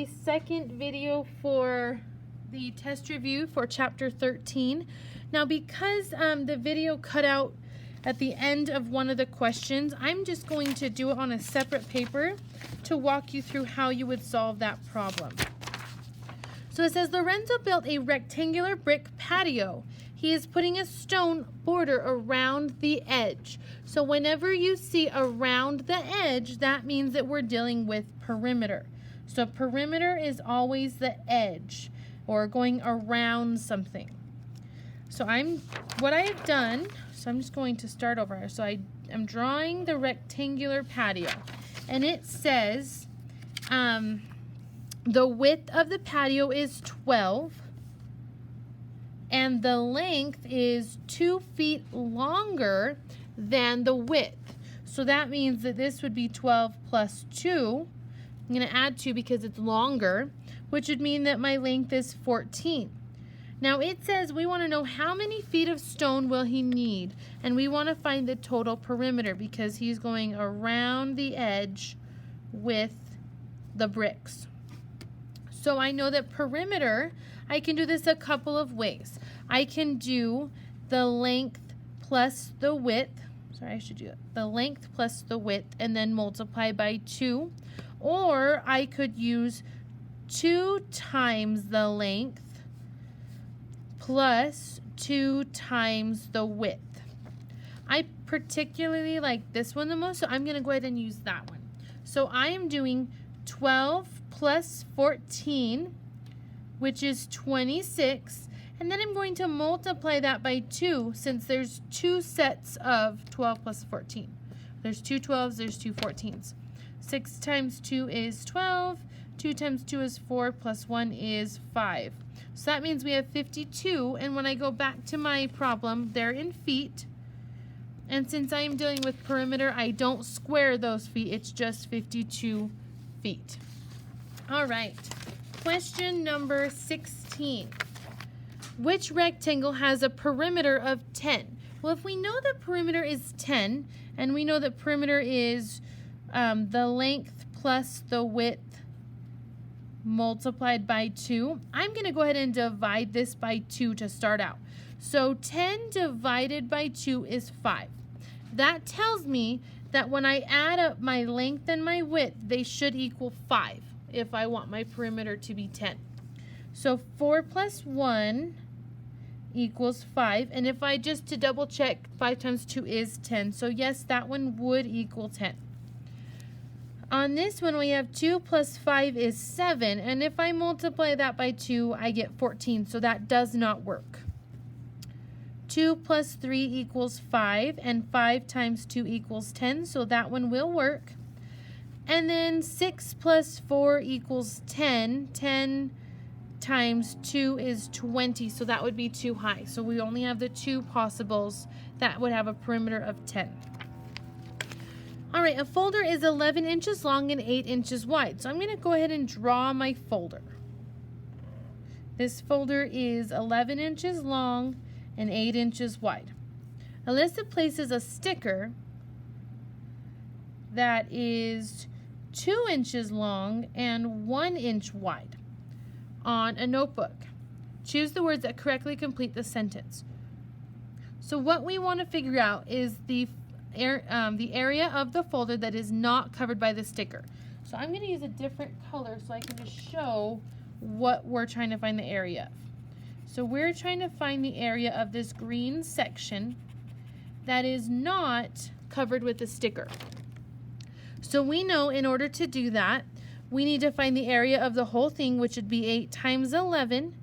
the second video for the test review for chapter 13. Now because the video cut out at the end of one of the questions, I'm just going to do it on a separate paper to walk you through how you would solve that problem. So it says Lorenzo built a rectangular brick patio. He is putting a stone border around the edge. So whenever you see around the edge, that means that we're dealing with perimeter. So perimeter is always the edge or going around something. So what I have done, so I'm just going to start over here. So I'm drawing the rectangular patio, and it says the width of the patio is 12. And the length is 2 feet longer than the width. So that means that this would be 12 plus 2. I'm going to add 2 because it's longer, which would mean that my length is 14. Now it says we want to know how many feet of stone will he need, and we want to find the total perimeter because he's going around the edge with the bricks. So I know that perimeter, I can do this a couple of ways. I can do the length plus the width. Sorry, I should do it. The length plus the width and then multiply by 2. Or I could use 2 times the length plus 2 times the width. I particularly like this one the most, so I'm going to go ahead and use that one. So I am doing 12 plus 14, which is 26, and then I'm going to multiply that by 2 since there's 2 sets of 12 plus 14. There's 2 12s, there's 2 14s. 6 times 2 is 12, 2 times 2 is 4, plus 1 is 5. So that means we have 52, and when I go back to my problem, they're in feet. And since I am dealing with perimeter, I don't square those feet, it's just 52 feet. All right, question number 16. Which rectangle has a perimeter of 10? Well, if we know that perimeter is 10, and we know that perimeter is the length plus the width multiplied by 2, I'm going to go ahead and divide this by 2 to start out. So 10 divided by 2 is 5. That tells me that when I add up my length and my width, they should equal 5 if I want my perimeter to be 10. So 4 plus 1 equals 5. And if I just to double check, 5 times 2 is 10. So yes, that one would equal 10. On this one, we have 2 plus 5 is 7. And if I multiply that by 2, I get 14. So that does not work. 2 plus 3 equals 5. And 5 times 2 equals 10. So that one will work. And then 6 plus 4 equals 10. 10 times 2 is 20, so that would be too high. So we only have the 2 possibles that would have a perimeter of 10. All right, a folder is 11 inches long and 8 inches wide. So I'm going to go ahead and draw my folder. This folder is 11 inches long and 8 inches wide. Alyssa places a sticker that is 2 inches long and 1 inch wide on a notebook. Choose the words that correctly complete the sentence. So what we want to figure out is the area of the folder that is not covered by the sticker. So I'm going to use a different color so I can just show what we're trying to find the area of. So we're trying to find the area of this green section that is not covered with the sticker. So we know in order to do that, we need to find the area of the whole thing, which would be 8 times 11,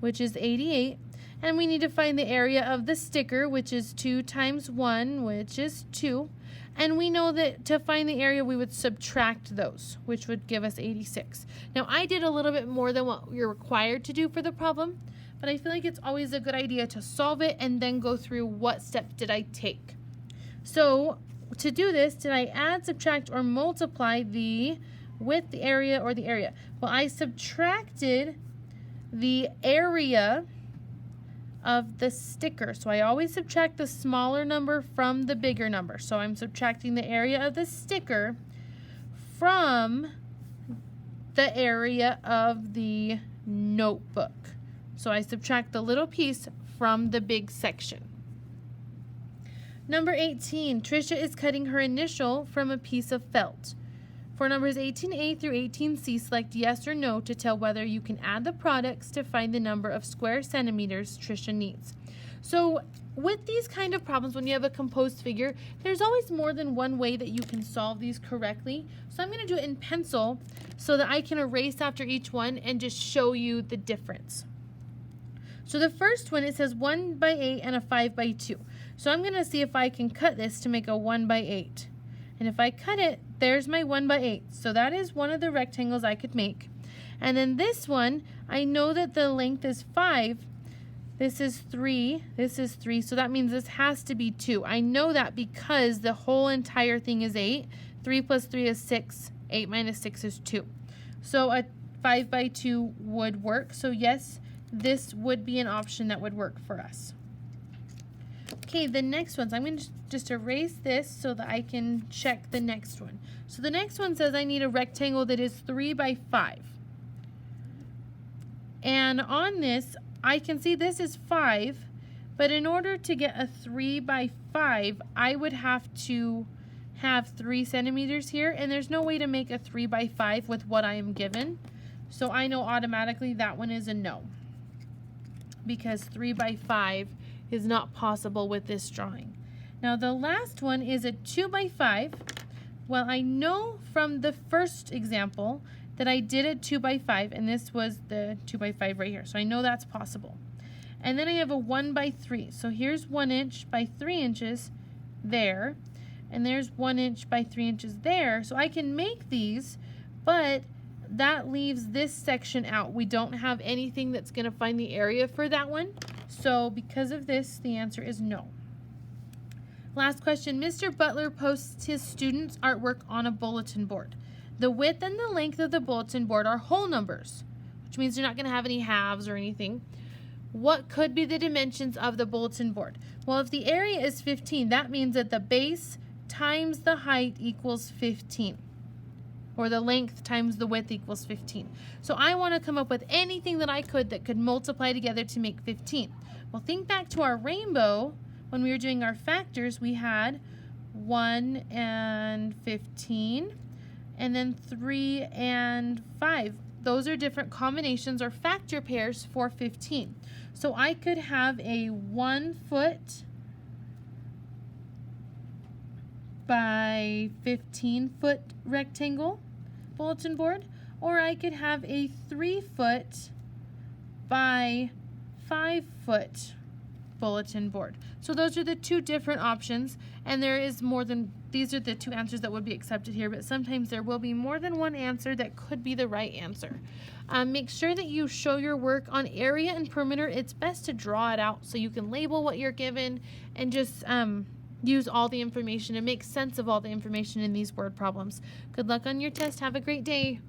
which is 88. And we need to find the area of the sticker, which is 2 times 1, which is 2. And we know that to find the area, we would subtract those, which would give us 86. Now, I did a little bit more than what you're required to do for the problem, but I feel like it's always a good idea to solve it and then go through what steps did I take. So to do this, did I add, subtract, or multiply the width, the area, or the area? Well, I subtracted the area of the sticker. So I always subtract the smaller number from the bigger number. So I'm subtracting the area of the sticker from the area of the notebook. So I subtract the little piece from the big section. Number 18, Trisha is cutting her initial from a piece of felt. For numbers 18A through 18C, select yes or no to tell whether you can add the products to find the number of square centimeters Trisha needs. So with these kind of problems, when you have a composed figure, there's always more than one way that you can solve these correctly. So I'm going to do it in pencil so that I can erase after each one and just show you the difference. So the first one, it says 1 by 8 and a 5 by 2. So I'm going to see if I can cut this to make a 1 by 8. And if I cut it, there's my 1 by 8. So that is one of the rectangles I could make. And then this one, I know that the length is 5. This is 3. This is 3. So that means this has to be 2. I know that because the whole entire thing is 8. 3 plus 3 is 6. 8 minus 6 is 2. So a 5 by 2 would work. So yes, this would be an option that would work for us. Okay, the next one. So I'm going to just erase this so that I can check the next one. So the next one says I need a rectangle that is 3 by 5. And on this, I can see this is 5, but in order to get a 3 by 5, I would have to have 3 centimeters here, and there's no way to make a 3 by 5 with what I am given. So I know automatically that one is a no, because 3 by 5 is not possible with this drawing. Now the last one is a 2 by 5. Well, I know from the first example that I did a 2 by 5, and this was the 2 by 5 right here. So I know that's possible. And then I have a 1 by 3. So here's 1 inch by 3 inches there, and there's 1 inch by 3 inches there. So I can make these, but that leaves this section out. We don't have anything that's going to find the area for that one. So because of this, the answer is no. Last question. Mr. Butler posts his students' artwork on a bulletin board. The width and the length of the bulletin board are whole numbers, which means you're not going to have any halves or anything. What could be the dimensions of the bulletin board? Well, if the area is 15, that means that the base times the height equals 15. Or the length times the width equals 15. So I want to come up with anything that I could that could multiply together to make 15. Well, think back to our rainbow. When we were doing our factors, we had 1 and 15, and then 3 and 5. Those are different combinations or factor pairs for 15. So I could have a 1 foot by 15 foot rectangle bulletin board, or I could have a 3 foot by 5 foot bulletin board. So those are the two different options, and there is more than, these are the two answers that would be accepted here, but sometimes there will be more than one answer that could be the right answer. Make sure that you show your work on area and perimeter. It's best to draw it out so you can label what you're given and just use all the information and make sense of all the information in these word problems. Good luck on your test. Have a great day.